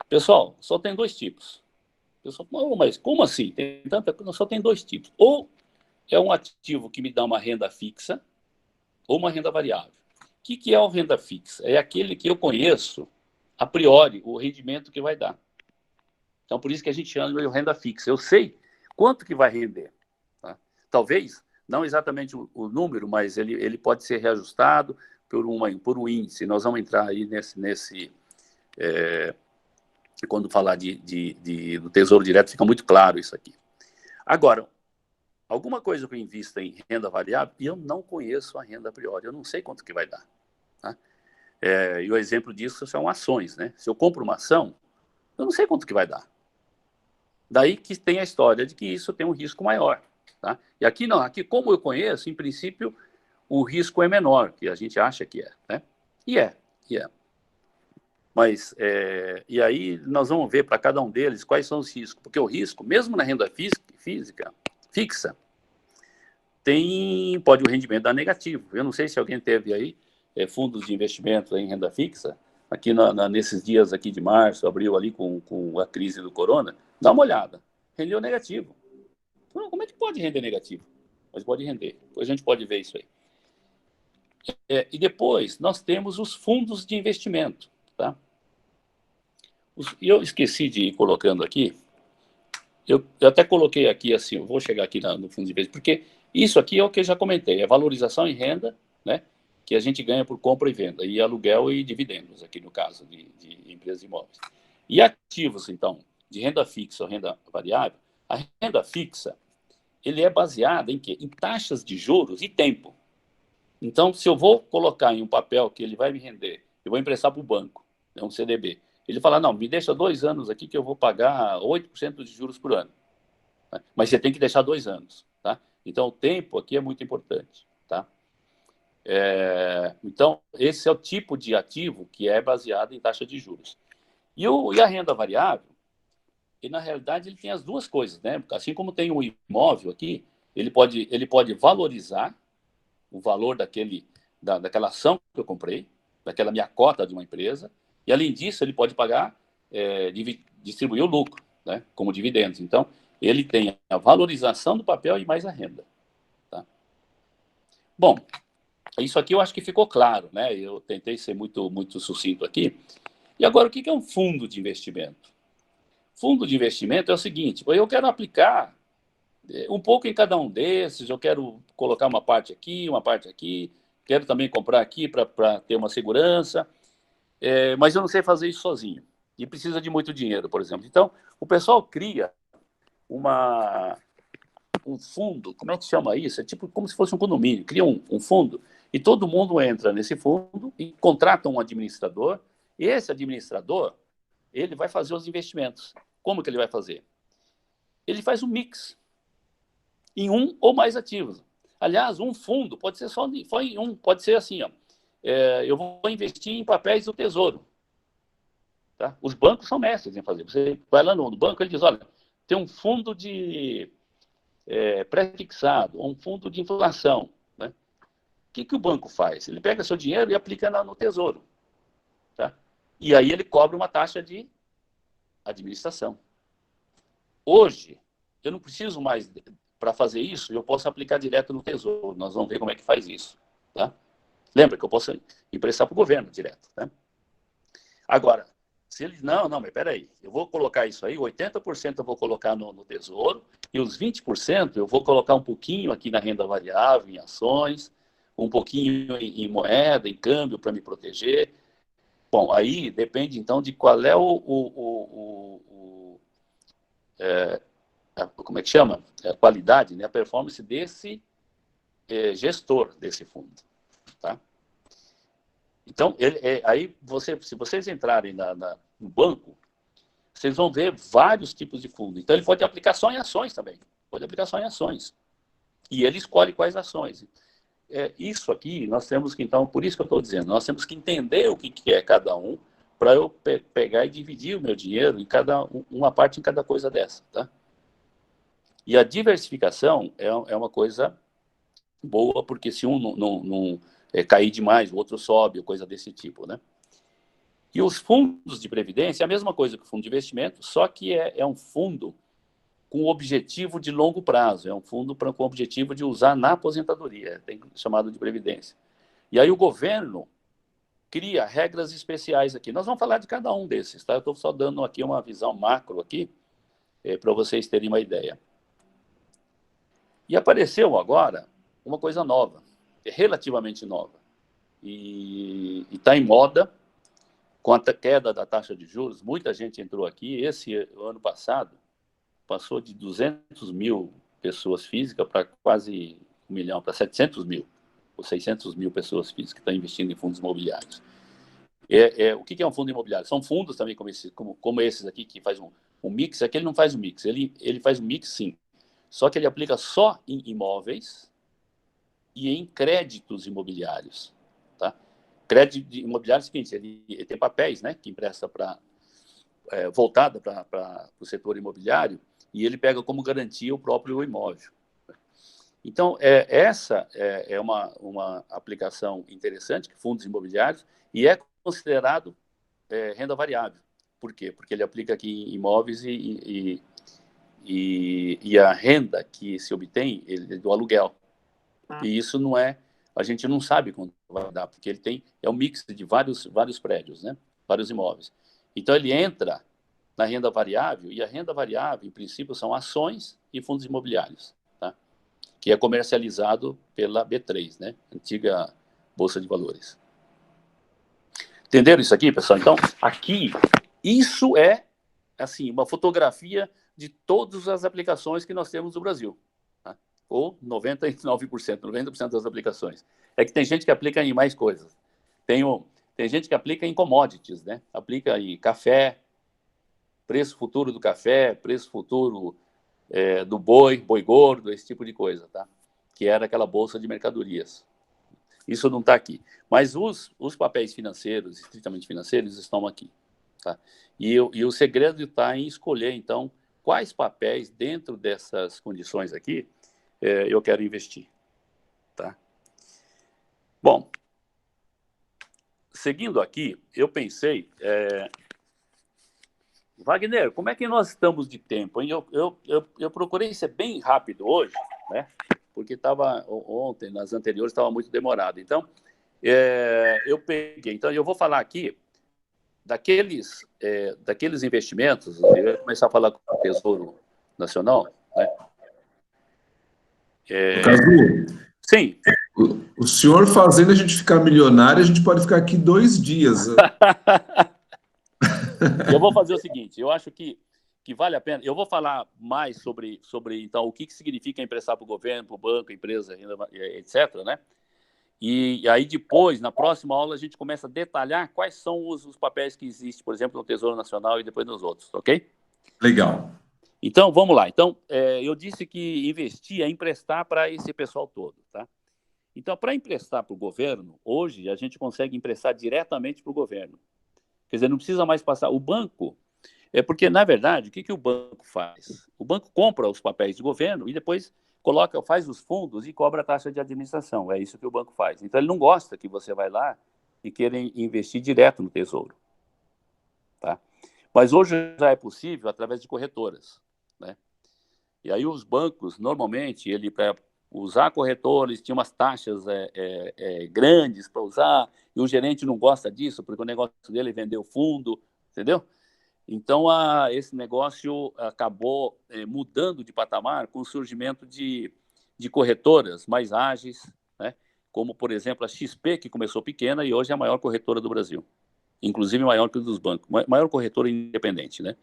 Pessoal, só tem 2 tipos. Pessoal, não, mas como assim? Tem tanta coisa, só tem 2 tipos. Ou é um ativo que me dá uma renda fixa, ou uma renda variável. O que é a renda fixa? É aquele que eu conheço, a priori, o rendimento que vai dar. Então, por isso que a gente chama de renda fixa. Eu sei quanto que vai render. Tá? Talvez, não exatamente o número, mas ele pode ser reajustado por um índice. Nós vamos entrar aí quando falar do Tesouro Direto, fica muito claro isso aqui. Agora, alguma coisa que eu invista em renda variável, e eu não conheço a renda a priori, eu não sei quanto que vai dar. Tá? E o exemplo disso são ações. Né? Se eu compro uma ação, eu não sei quanto que vai dar. Daí que tem a história de que isso tem um risco maior. Tá? E aqui não, aqui como eu conheço, em princípio, o risco é menor, que a gente acha que é. Né? E é. Mas, e aí nós vamos ver para cada um deles quais são os riscos. Porque o risco, mesmo na renda fixa, pode o rendimento dar negativo. Eu não sei se alguém teve aí fundos de investimento em renda fixa, aqui nesses dias aqui de março, abril, ali com a crise do corona, dá uma olhada. Rendeu negativo. Então, como é que pode render negativo? Mas pode render. Depois a gente pode ver isso aí. E depois nós temos os fundos de investimento. Tá? E eu esqueci de ir colocando aqui. Eu até coloquei aqui assim, eu vou chegar aqui no fundo de investimento, porque Isso aqui é o que eu já comentei, é valorização em renda, né, que a gente ganha por compra e venda, e aluguel e dividendos, aqui no caso de empresas imóveis. E ativos, então, de renda fixa ou renda variável, a renda fixa, ele é baseada em quê? Em taxas de juros e tempo. Então, se eu vou colocar em um papel que ele vai me render, eu vou emprestar para o banco, é um CDB, ele fala, não, me deixa 2 anos aqui que eu vou pagar 8% de juros por ano. Mas você tem que deixar 2 anos, tá? Então, o tempo aqui é muito importante, tá? Então, esse é o tipo de ativo que é baseado em taxa de juros. E a renda variável, e na realidade ele tem as duas coisas, né? Assim como tem um imóvel aqui, ele pode valorizar o valor daquela ação que eu comprei, daquela minha cota de uma empresa, e além disso ele pode pagar, distribuir o lucro, né? Como dividendos. Então, ele tem a valorização do papel e mais a renda. Tá? Bom, isso aqui eu acho que ficou claro, né? Eu tentei ser muito, muito sucinto aqui. E agora, o que é um fundo de investimento? Fundo de investimento é o seguinte: eu quero aplicar um pouco em cada um desses, eu quero colocar uma parte aqui, quero também comprar aqui para ter uma segurança, mas eu não sei fazer isso sozinho. E precisa de muito dinheiro, por exemplo. Então, o pessoal cria uma, um fundo, como é que chama isso? É tipo como se fosse um condomínio, cria um fundo e todo mundo entra nesse fundo e contrata um administrador, e esse administrador, ele vai fazer os investimentos. Como que ele vai fazer? Ele faz um mix em um ou mais ativos. Aliás, um fundo pode ser só em um, pode ser assim, ó, eu vou investir em papéis do Tesouro. Tá? Os bancos são mestres em fazer. Você vai lá no banco, ele diz, olha, tem um fundo de pré-fixado, um fundo de inflação. Né? O que o banco faz? Ele pega seu dinheiro e aplica no Tesouro. Tá? E aí ele cobra uma taxa de administração. Hoje, eu não preciso mais, para fazer isso, eu posso aplicar direto no Tesouro. Nós vamos ver como é que faz isso. Tá? Lembra que eu posso emprestar para o governo direto. Tá? Agora, se ele, não, mas peraí, eu vou colocar isso aí, 80% eu vou colocar no Tesouro e os 20% eu vou colocar um pouquinho aqui na renda variável, em ações, um pouquinho em moeda, em câmbio para me proteger. Bom, aí depende então de qual é como é que chama? A qualidade, né? A performance desse gestor desse fundo. Tá? Então, aí se vocês entrarem no banco, vocês vão ver vários tipos de fundo. Então, ele pode aplicar só em ações também. Pode aplicar só em ações. E ele escolhe quais ações. Isso aqui, nós temos que, então, por isso que eu estou dizendo, nós temos que entender o que é cada um, para eu pegar e dividir o meu dinheiro em uma parte em cada coisa dessa. Tá? E a diversificação é uma coisa boa, porque se um não cair demais, o outro sobe, coisa desse tipo, né? E os fundos de previdência é a mesma coisa que o fundo de investimento, só que é um fundo com objetivo de longo prazo, é um fundo com objetivo de usar na aposentadoria, tem chamado de previdência. E aí o governo cria regras especiais aqui. Nós vamos falar de cada um desses, tá? Eu estou só dando aqui uma visão macro aqui, para vocês terem uma ideia. E apareceu agora uma coisa nova, relativamente nova, e está em moda. Com a queda da taxa de juros, muita gente entrou aqui. Esse ano passado, passou de 200 mil pessoas físicas para quase 1 milhão, para 700 mil, ou 600 mil pessoas físicas que estão investindo em fundos imobiliários. O que é um fundo imobiliário? São fundos também como esses aqui, que faz um mix. Aqui ele não faz um mix, ele faz um mix sim, só que ele aplica só em imóveis e em créditos imobiliários. Tá? Crédito imobiliário é o seguinte, ele tem papéis, né, que empresta voltada para o setor imobiliário, e ele pega como garantia o próprio imóvel. Então, essa é uma aplicação interessante, que fundos imobiliários, e é considerado renda variável. Por quê? Porque ele aplica aqui em imóveis e a renda que se obtém é do aluguel. E isso não a gente não sabe quando vai dar, porque ele é um mix de vários prédios, né? Vários imóveis. Então, ele entra na renda variável, e a renda variável, em princípio, são ações e fundos imobiliários. Tá? que é comercializado pela B3, né? Antiga Bolsa de Valores. Entenderam isso aqui, pessoal? Então, aqui, isso é, assim, uma fotografia de todas as aplicações que nós temos no Brasil. Tá? Ou 99%, 90% das aplicações. É que tem gente que aplica em mais coisas. Tem gente que aplica em commodities, né? Aplica em café, preço futuro do café, preço futuro do boi gordo, esse tipo de coisa, tá? Que era aquela bolsa de mercadorias. Isso não está aqui. Mas os papéis financeiros, estritamente financeiros, estão aqui. Tá? E o segredo está em escolher, então, quais papéis, dentro dessas condições aqui, eu quero investir. Tá? Bom, seguindo aqui, eu pensei... Wagner, como é que nós estamos de tempo? Hein? Eu procurei ser bem rápido hoje, né? Porque estava ontem, nas anteriores, estava muito demorado. Então, eu peguei. Então, eu vou falar aqui daqueles investimentos. Eu vou começar a falar com o Tesouro Nacional, né? Caso, Sim. o senhor fazendo a gente ficar milionário, a gente pode ficar aqui 2 dias. Eu vou fazer o seguinte, eu acho que vale a pena. Eu vou falar mais sobre então, o que significa emprestar para o governo, para o banco, empresa, etc., né? E aí depois, na próxima aula, a gente começa a detalhar quais são os papéis que existem, por exemplo, no Tesouro Nacional e depois nos outros, ok? Legal. Então, vamos lá. Então, eu disse que investir é emprestar para esse pessoal todo, tá? Então, para emprestar para o governo, hoje a gente consegue emprestar diretamente para o governo. Quer dizer, não precisa mais passar. O banco, porque, na verdade, o que o banco faz? O banco compra os papéis de governo e depois faz os fundos e cobra a taxa de administração. É isso que o banco faz. Então, ele não gosta que você vai lá e queira investir direto no Tesouro. Tá? Mas hoje já é possível através de corretoras, né? E aí os bancos, normalmente, para usar corretores, tinha umas taxas grandes para usar, e o gerente não gosta disso, porque o negócio dele é vender o fundo, entendeu? Então, esse negócio acabou mudando de patamar com o surgimento de corretoras mais ágeis, né? Como, por exemplo, a XP, que começou pequena e hoje é a maior corretora do Brasil, inclusive maior que o dos bancos, maior corretora independente, né?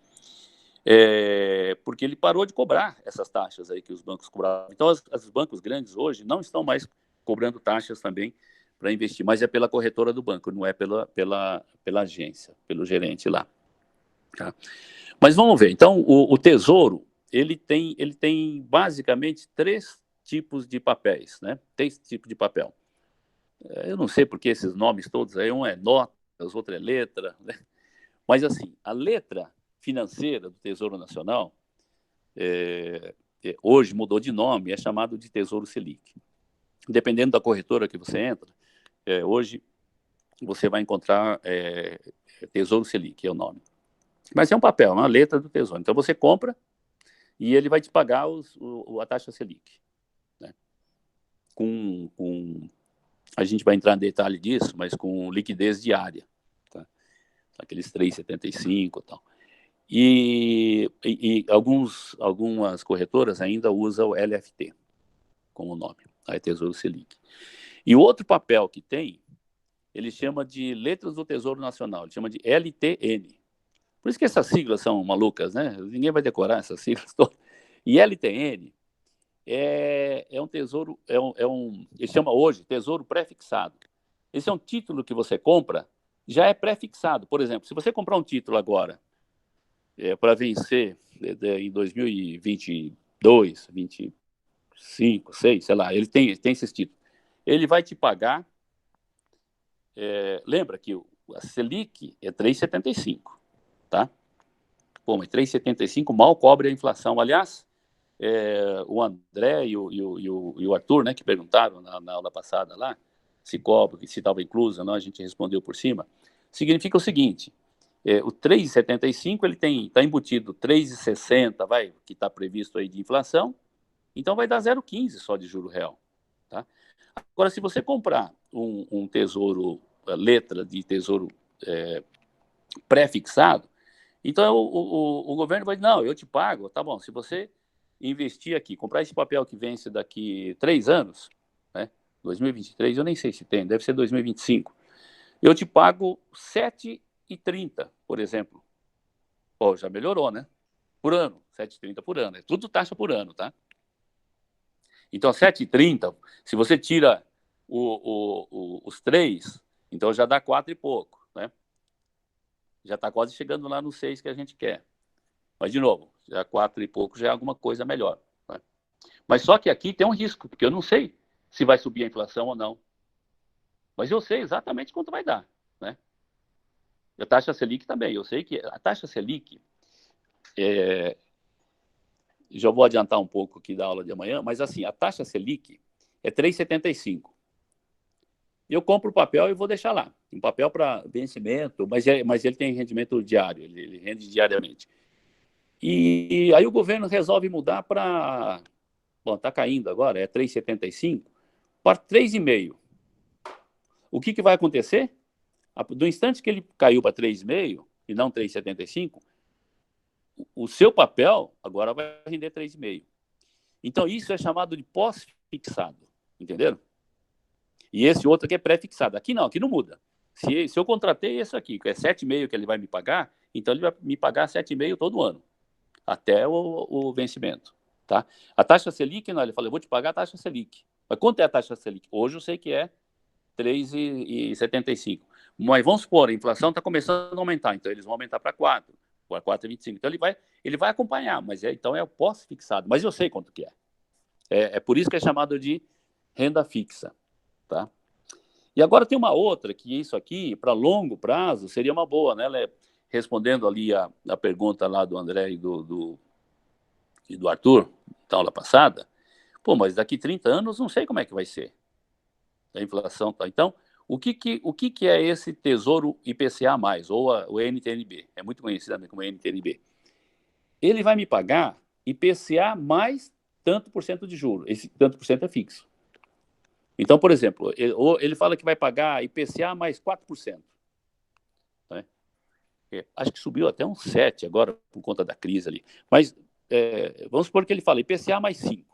Porque ele parou de cobrar essas taxas aí que os bancos cobravam. Então, os bancos grandes hoje não estão mais cobrando taxas também para investir, mas é pela corretora do banco, não é pela agência, pelo gerente lá. Tá? Mas vamos ver. Então, o Tesouro, ele tem basicamente 3 tipos de papéis, né? 3 tipos de papel. Eu não sei porque esses nomes todos aí, um é nota, os outros é letra, né? Mas, assim, a letra financeira do Tesouro Nacional, hoje mudou de nome, é chamado de Tesouro Selic. Dependendo da corretora que você entra, hoje você vai encontrar Tesouro Selic, é o nome. Mas é um papel, uma letra do Tesouro. Então você compra e ele vai te pagar a taxa Selic. Né? A gente vai entrar em detalhe disso, mas com liquidez diária. Tá? Aqueles 3,75 e tal. E algumas corretoras ainda usam o LFT como nome, aí Tesouro Selic. E o outro papel que tem, ele chama de Letras do Tesouro Nacional, ele chama de LTN. Por isso que essas siglas são malucas, né? Ninguém vai decorar essas siglas todas. E LTN é um tesouro, ele chama hoje Tesouro Pré-fixado. Esse é um título que você compra, já é pré-fixado. Por exemplo, se você comprar um título agora para vencer em 2022, 25, 6, sei lá, ele tem esses títulos. Ele vai te pagar, lembra que a Selic é 3,75, tá? Pô, mas 3,75 mal cobre a inflação. Aliás, o André e o Arthur, né, que perguntaram na aula passada lá, se cobre, se estava incluso, não, a gente respondeu por cima. Significa o seguinte, o 3,75 ele está embutido 3,60, que está previsto aí de inflação, então vai dar 0,15 só de juro real. Tá? Agora, se você comprar um tesouro, letra de tesouro pré-fixado, então o governo vai dizer, não, eu te pago, tá bom, se você investir aqui, comprar esse papel que vence daqui 3 anos, né? 2023, eu nem sei se tem, deve ser 2025. Eu te pago 7,30, por exemplo. Pô, já melhorou, né? Por ano, 7,30 por ano. É tudo taxa por ano, tá? Então, 7,30, se você tira os 3, então já dá 4 e pouco, né? Já está quase chegando lá no 6 que a gente quer. Mas, de novo, já 4 e pouco já é alguma coisa melhor. Né? Mas só que aqui tem um risco, porque eu não sei se vai subir a inflação ou não. Mas eu sei exatamente quanto vai dar. Né? E a taxa Selic também. Eu sei que a taxa Selic, já vou adiantar um pouco aqui da aula de amanhã, mas assim, a taxa Selic é 3,75. Eu compro o papel e vou deixar lá. Um papel para vencimento, mas ele tem rendimento diário, ele rende diariamente. E aí o governo resolve mudar para... Bom, está caindo agora, é 3,75 para 3,5. O que vai acontecer? Do instante que ele caiu para 3,5 e não 3,75, o seu papel agora vai render 3,5. Então, isso é chamado de pós-fixado, entenderam? E esse outro aqui é pré-fixado. Aqui não muda. Se eu contratei esse aqui, que é 7,5 que ele vai me pagar, então ele vai me pagar 7,5 todo ano, até o vencimento. Tá? A taxa Selic, não, ele falou, eu vou te pagar a taxa Selic. Mas quanto é a taxa Selic? Hoje eu sei que é 3,75. Mas vamos supor, a inflação está começando a aumentar, então eles vão aumentar para 4, para 4,25. Então ele vai acompanhar, mas então é o pós-fixado. Mas eu sei quanto que é. É por isso que é chamado de renda fixa. Tá? E agora tem uma outra, que isso aqui, para longo prazo, seria uma boa, né? Respondendo ali a pergunta lá do André e do Arthur, da aula passada, pô, mas daqui 30 anos não sei como é que vai ser. A inflação tá. Então, o que é esse Tesouro IPCA+, ou o NTNB? É muito conhecido também como NTNB. Ele vai me pagar IPCA mais tanto por cento de juros. Esse tanto por cento é fixo. Então, por exemplo, ele fala que vai pagar IPCA mais 4%. Né? Acho que subiu até uns 7% agora, por conta da crise ali. Mas vamos supor que ele fala IPCA mais 5%.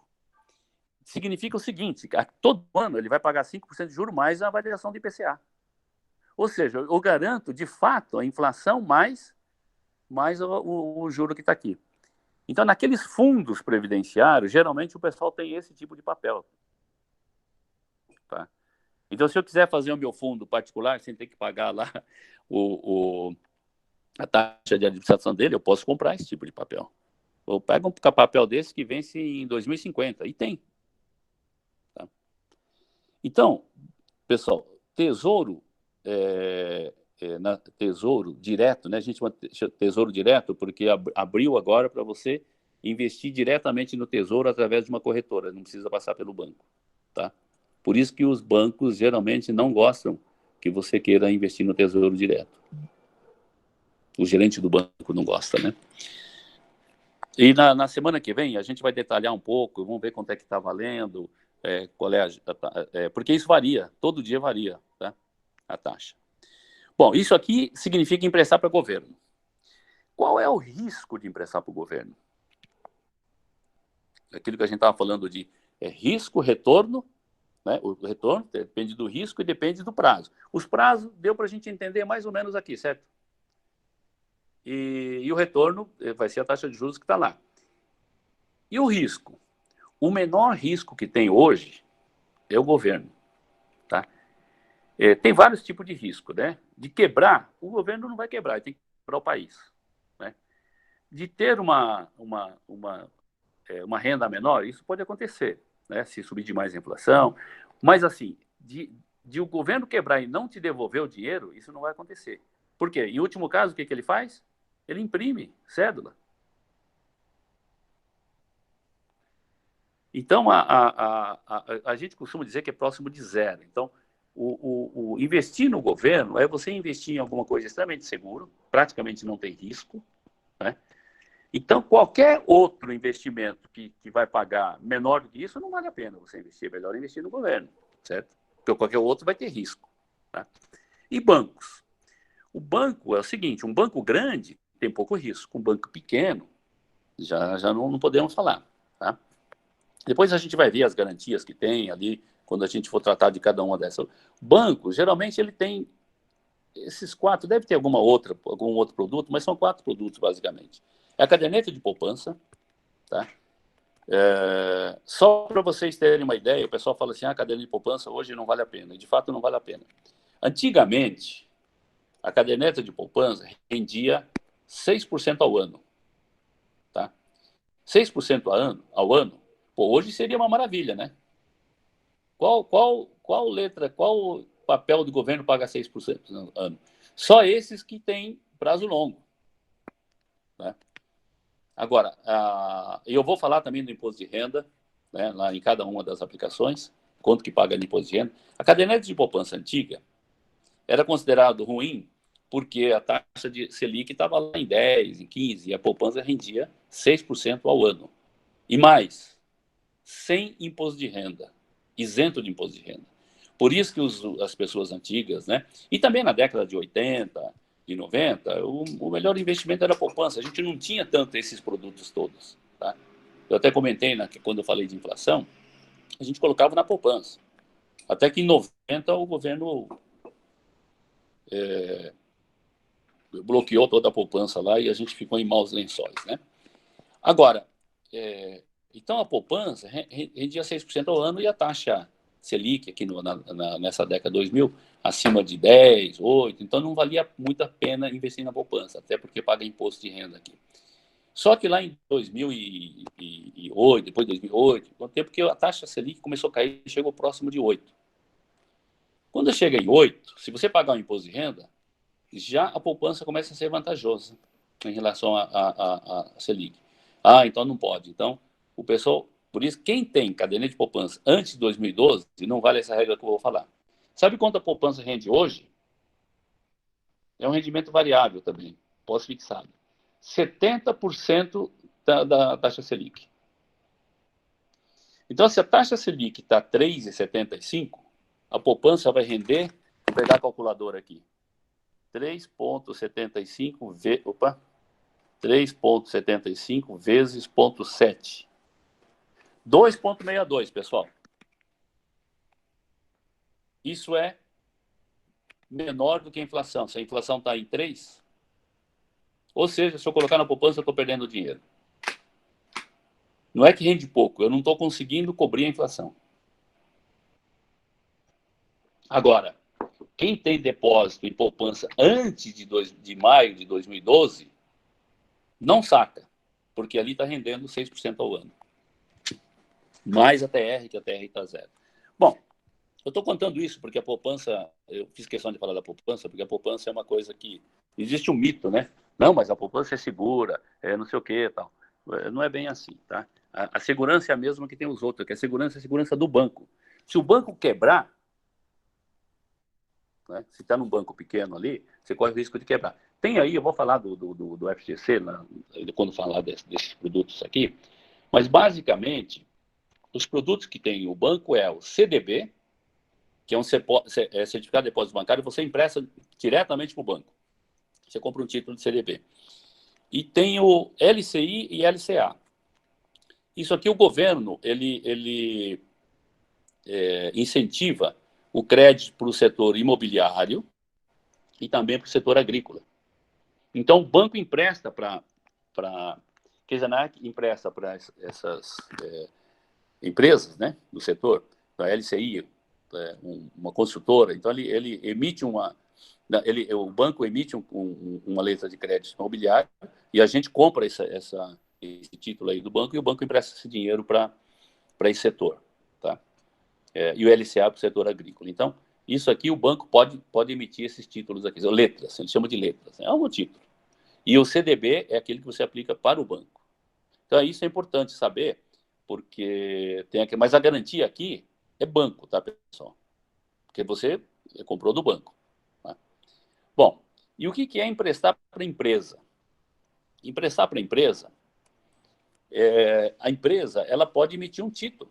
Significa o seguinte, que todo ano ele vai pagar 5% de juros mais a variação do IPCA. Ou seja, eu garanto, de fato, a inflação mais o juro que está aqui. Então, naqueles fundos previdenciários, geralmente o pessoal tem esse tipo de papel. Tá? Então, se eu quiser fazer o meu fundo particular, sem ter que pagar lá a taxa de administração dele, eu posso comprar esse tipo de papel. Eu pego um papel desse que vence em 2050, e tem. Tá? Então, pessoal, tesouro tesouro direto, né? A gente chama tesouro direto porque abriu agora para você investir diretamente no tesouro através de uma corretora, não precisa passar pelo banco, tá? Por isso que os bancos geralmente não gostam que você queira investir no tesouro direto. O gerente do banco não gosta, né? E na semana que vem a gente vai detalhar um pouco, vamos ver quanto é que está valendo, qual é porque isso varia, todo dia varia, tá? A taxa. Bom, isso aqui significa emprestar para o governo. Qual é o risco de emprestar para o governo? Aquilo que a gente estava falando de risco, retorno, né? O retorno depende do risco e depende do prazo. Os prazos deu para a gente entender mais ou menos aqui, certo? E o retorno vai ser a taxa de juros que está lá. E o risco? O menor risco que tem hoje é o governo. Tá? Tem vários tipos de risco, né? De quebrar, o governo não vai quebrar, ele tem que quebrar o país. Né? De ter uma renda menor, isso pode acontecer, né? Se subir demais a inflação. Mas, assim, de o governo quebrar e não te devolver o dinheiro, isso não vai acontecer. Por quê? Em último caso, o que ele faz? Ele imprime cédula. Então, a gente costuma dizer que é próximo de zero. Então, o investir no governo é você investir em alguma coisa extremamente seguro, praticamente não tem risco, né? Então, qualquer outro investimento que vai pagar menor do que isso, não vale a pena você investir. É melhor investir no governo, certo? Porque qualquer outro vai ter risco. Tá? E bancos? O banco é o seguinte, um banco grande tem pouco risco. Um banco pequeno, já não podemos falar. Depois a gente vai ver as garantias que tem ali, quando a gente for tratar de cada uma dessas. Banco, geralmente, ele tem esses 4, deve ter algum outro produto, mas são 4 produtos, basicamente. É a caderneta de poupança, tá? Só para vocês terem uma ideia, o pessoal fala assim, a caderneta de poupança hoje não vale a pena. E, de fato, não vale a pena. Antigamente, a caderneta de poupança rendia 6% ao ano, tá? 6% ao ano, pô, hoje seria uma maravilha, né? Qual papel do governo paga 6% no ano? Só esses que têm prazo longo, né? Agora, eu vou falar também do imposto de renda, né, lá em cada uma das aplicações, quanto que paga de imposto de renda. A caderneta de poupança antiga era considerado ruim porque a taxa de Selic estava lá em 10, em 15, e a poupança rendia 6% ao ano. E mais, sem imposto de renda, isento de imposto de renda. Por isso que as pessoas antigas, né? E também na década de 80, de 90, o melhor investimento era a poupança. A gente não tinha tanto esses produtos todos, tá? Eu até comentei quando eu falei de inflação, a gente colocava na poupança. Até que em 90 o governo bloqueou toda a poupança lá e a gente ficou em maus lençóis, né? Agora, então a poupança rendia 6% ao ano e a taxa Selic aqui nessa década 2000 acima de 10, 8, então não valia muito a pena investir na poupança, até porque paga imposto de renda aqui. Só que lá em 2008, depois de 2008, com o tempo que a taxa Selic começou a cair, chegou próximo de 8. Quando chega em 8, se você pagar o imposto de renda, já a poupança começa a ser vantajosa em relação a Selic. Então não pode. Então, o pessoal, por isso, quem tem caderneta de poupança antes de 2012, não vale essa regra que eu vou falar. Sabe quanto a poupança rende hoje? É um rendimento variável também, pós-fixado. 70% da taxa Selic. Então, se a taxa Selic está 3,75, a poupança vai render, vou pegar a calculadora aqui, 3,75 vezes 0,7. 2,62, pessoal. Isso é menor do que a inflação. Se a inflação está em 3, ou seja, se eu colocar na poupança, eu estou perdendo dinheiro. Não é que rende pouco, eu não estou conseguindo cobrir a inflação. Agora, quem tem depósito em poupança antes de maio de 2012, não saca, porque ali está rendendo 6% ao ano. Mais a TR, que a TR está zero. Bom, eu estou contando isso porque a poupança, eu fiz questão de falar da poupança, porque a poupança é uma coisa que, existe um mito, né? Não, mas a poupança é segura, não sei o que tal. Não é bem assim, tá? A segurança é a mesma que tem os outros, que a segurança é a segurança do banco. Se o banco quebrar, né, se está num banco pequeno ali, você corre o risco de quebrar. Tem aí, eu vou falar do FGC, né, quando falar desses produtos aqui, mas basicamente, os produtos que tem o banco é o CDB, que é um certificado de depósito bancário, você empresta diretamente para o banco. Você compra um título de CDB. E tem o LCI e LCA. Isso aqui o governo, ele incentiva o crédito para o setor imobiliário e também para o setor agrícola. Então, o banco empresta que a Zenac empresta para essas empresas, né, do setor, da LCI, uma consultora, então ele emite o banco emite uma letra de crédito imobiliário e a gente compra esse título aí do banco e o banco empresta esse dinheiro para esse setor, tá? E o LCA para o setor agrícola. Então, isso aqui o banco pode emitir esses títulos aqui, letras, eles chamam de letras, é um título. E o CDB é aquele que você aplica para o banco. Então, isso é importante saber, porque tem aqui, mas a garantia aqui é banco, tá, pessoal? Porque você comprou do banco. Tá? Bom, e o que é emprestar para a empresa? Emprestar para a empresa, a empresa ela pode emitir um título.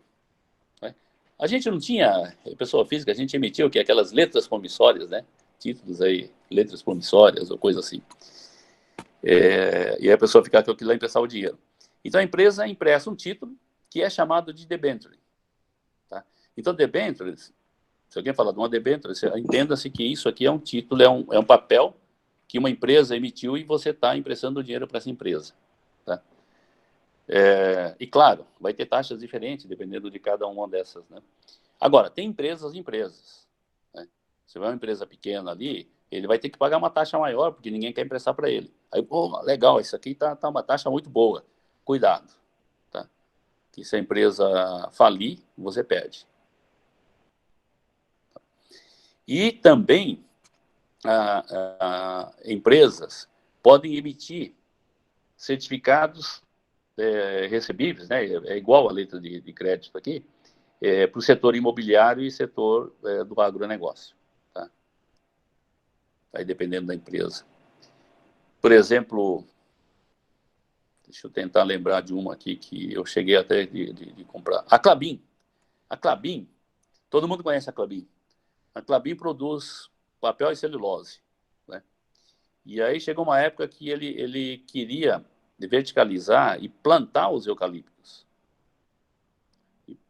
Né? A gente não tinha, pessoa física, a gente emitiu aquelas letras promissórias, né? Títulos aí, letras promissórias ou coisa assim. E a pessoa ficar com aquilo lá e emprestar o dinheiro. Então a empresa empresta um título que é chamado de debenture. Tá? Então, debentures, se alguém falar de uma debenture, entenda-se que isso aqui é um título, é um papel que uma empresa emitiu e você está emprestando dinheiro para essa empresa. Tá? E, claro, vai ter taxas diferentes, dependendo de cada uma dessas. Né? Agora, tem empresas e empresas. Né? Se vai uma empresa pequena ali, ele vai ter que pagar uma taxa maior, porque ninguém quer emprestar para ele. Aí, pô, legal, isso aqui tá uma taxa muito boa. Cuidado. Tá? Que se a empresa falir, você perde. E também empresas podem emitir certificados recebíveis, né? É igual a letra de crédito aqui, para o setor imobiliário e setor do agronegócio. Tá? Aí dependendo da empresa. Por exemplo, deixa eu tentar lembrar de uma aqui que eu cheguei até de comprar. A Klabin. A Klabin, todo mundo conhece a Klabin. A Klabin produz papel e celulose. Né? E aí chegou uma época que ele queria verticalizar e plantar os eucaliptos.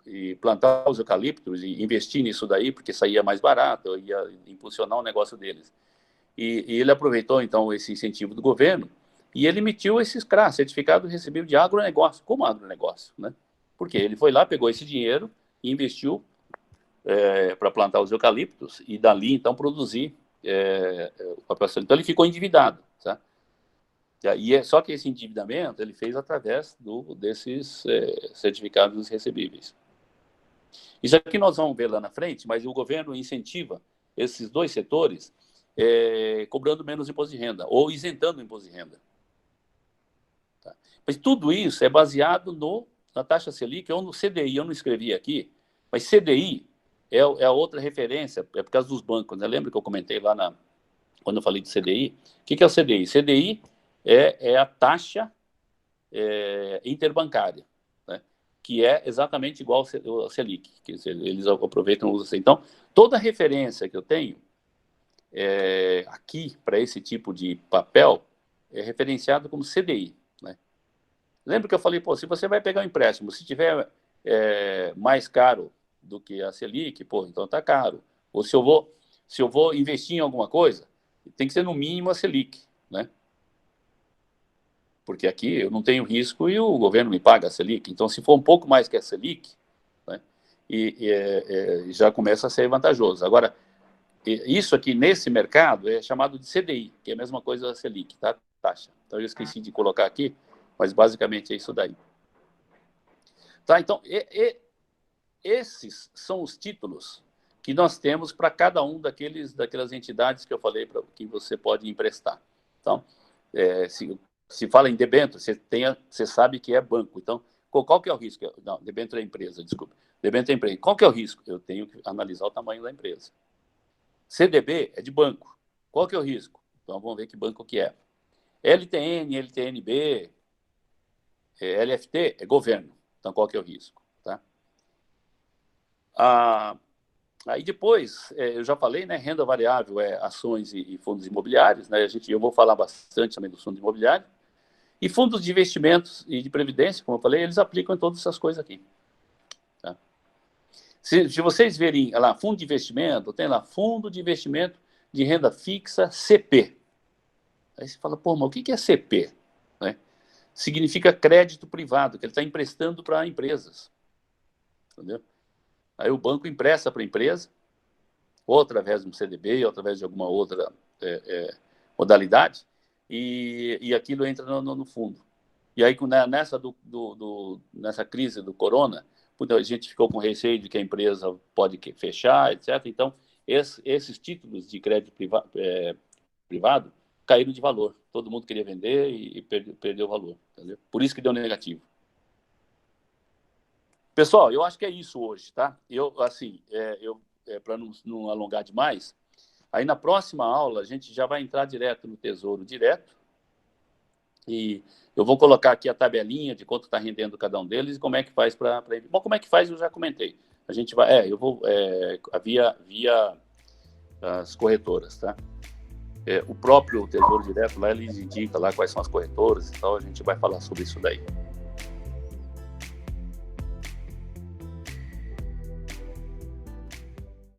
E plantar os eucaliptos e investir nisso daí, porque saía mais barato, ia impulsionar o negócio deles. E ele aproveitou, então, esse incentivo do governo e ele emitiu esses CRA, certificado recebível de agronegócio. Como agronegócio? Né? Porque ele foi lá, pegou esse dinheiro e investiu para plantar os eucaliptos e dali, então, produzir o papel celulose. Então, ele ficou endividado. Tá? Só que esse endividamento ele fez através desses certificados recebíveis. Isso aqui nós vamos ver lá na frente, mas o governo incentiva esses dois setores cobrando menos imposto de renda ou isentando o imposto de renda. Tá? Mas tudo isso é baseado na taxa Selic ou no CDI. Eu não escrevi aqui, mas CDI é a outra referência, é por causa dos bancos. Né? Lembra que eu comentei lá quando eu falei de CDI? O que é o CDI? CDI é a taxa interbancária, né? Que é exatamente igual ao Selic, que eles aproveitam e usam assim. Então, toda referência que eu tenho aqui para esse tipo de papel é referenciado como CDI. Né? Lembra que eu falei, se você vai pegar um empréstimo, se tiver mais caro do que a Selic, então tá caro. Ou se eu vou investir em alguma coisa, tem que ser no mínimo a Selic, né? Porque aqui eu não tenho risco e o governo me paga a Selic. Então, se for um pouco mais que a Selic, né, já começa a ser vantajoso. Agora, isso aqui nesse mercado é chamado de CDI, que é a mesma coisa da Selic, tá? Taxa. Então, eu esqueci de colocar aqui, mas basicamente é isso daí. Tá? Então, esses são os títulos que nós temos para cada um daquelas entidades que eu falei para que você pode emprestar. Então, se fala em debênture, você sabe que é banco. Então, qual que é o risco? Não, debênture é empresa, desculpa. Debênture é empresa. Qual que é o risco? Eu tenho que analisar o tamanho da empresa. CDB é de banco. Qual que é o risco? Então, vamos ver que banco que é. LTN, LTNB, LFT é governo. Então, qual que é o risco? Tá? Aí depois, eu já falei, né, renda variável é ações e fundos imobiliários. Né, eu vou falar bastante também dos fundos imobiliários. E fundos de investimentos e de previdência, como eu falei, eles aplicam em todas essas coisas aqui. Tá? Se vocês verem lá, fundo de investimento, tem lá fundo de investimento de renda fixa CP. Aí você fala, mas o que é CP? Né? Significa crédito privado, que ele está emprestando para empresas. Entendeu? Aí o banco empresta para a empresa, ou através de um CDB, ou através de alguma outra modalidade, e aquilo entra no fundo. E aí, nessa crise do corona, a gente ficou com receio de que a empresa pode fechar, etc. Então, esses títulos de crédito privado caíram de valor. Todo mundo queria vender e perdeu o valor. Entendeu? Por isso que deu negativo. Pessoal, eu acho que é isso hoje, tá? Para não alongar demais, aí na próxima aula a gente já vai entrar direto no Tesouro Direto e eu vou colocar aqui a tabelinha de quanto está rendendo cada um deles e como é que faz para... Bom, como é que faz eu já comentei. A gente vai... eu vou... via as corretoras, tá? O próprio Tesouro Direto lá, eles indicam lá quais são as corretoras e tal, a gente vai falar sobre isso daí.